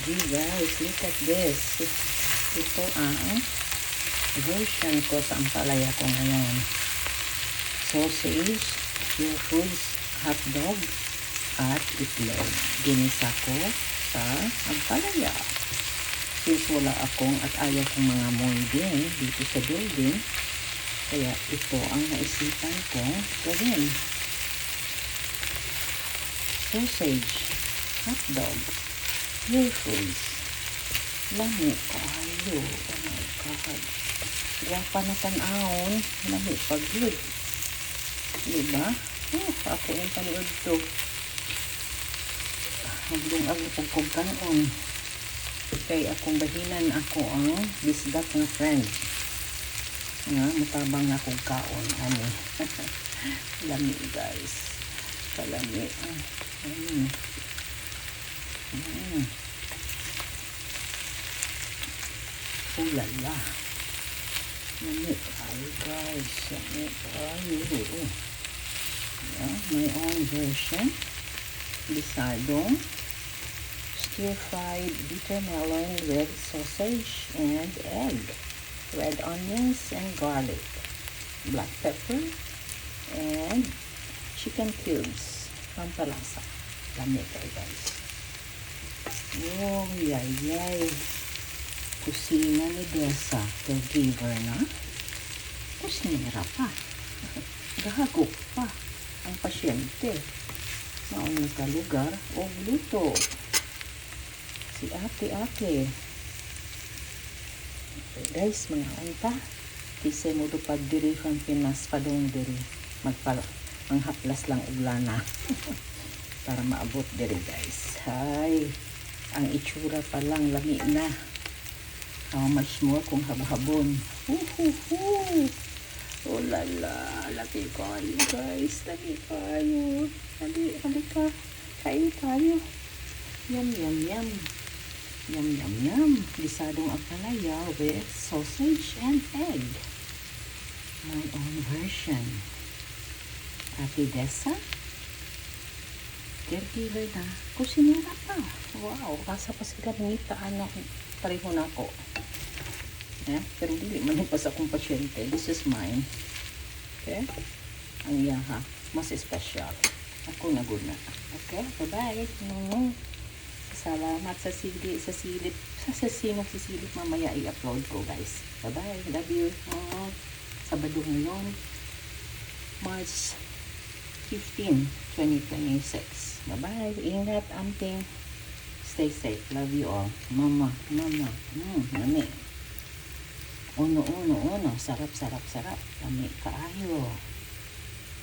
OMG guys, look at this. Ito ang version ko sa ampalaya ko ngayon. Sausage, pure foods, hotdog, at itlog. Ginisa ko sa ampalaya. Since wala akong at ayaw kong mga molding dito sa building, kaya ito ang naisipan kong gawin. Sausage, hotdog, pure foods. Lami kayo. Oh my God. Guwapa na tanawon. Lami pag-good. Diba? Ako yung panood to. Hagdung-agad pagkong kanon. Kaya akong bahinan ako ang bisdak na friend. Nga, mutabang na akong kaon. Ano? Lami guys. Kalami. Ulala. Lami kayo guys. Lami kayo. Yeah, my own version. Bisadong stir-fried bitter melon with sausage and egg, red onions and garlic, black pepper, and chicken cubes. Pampalasa. Lami kayo guys. Oh, yay. Kusina ni Dessa. Caregiver na. Kusinira pa. Gahagok pa ang pasyente. Mauna ka lugar o luto. Si ate. Okay, guys, mga anta. Kisay mo pag diri from Pinas pa doon diri. Manghaplas lang uglana. Para maabot diri guys. Hay. Ang itsura pa lang lami na. How much more kung habhabon. Oh lala, laki kayo guys, laki kayo. Halika, kain tayo. Yum. Bisadong ampalaya with sausage and egg. My own version. Ate Dessa, caregiver na, kusinira pa. Wow, kasa pa sila nangitaan na pareho na ako. Pero dili man pa sa akong pasyente. This is mine. Okay? Ang yaha. Mas special. Ako na guna. Okay? Bye-bye. Salamat sa silip. Sa silip mamaya i-upload ko guys. Bye-bye. Love you. Sabado ngayon. March 15, 2026. Bye-bye. Ingat, amping. Stay safe. Love you all. Mama. Mami. Uno. Sarap. Lami kaayo.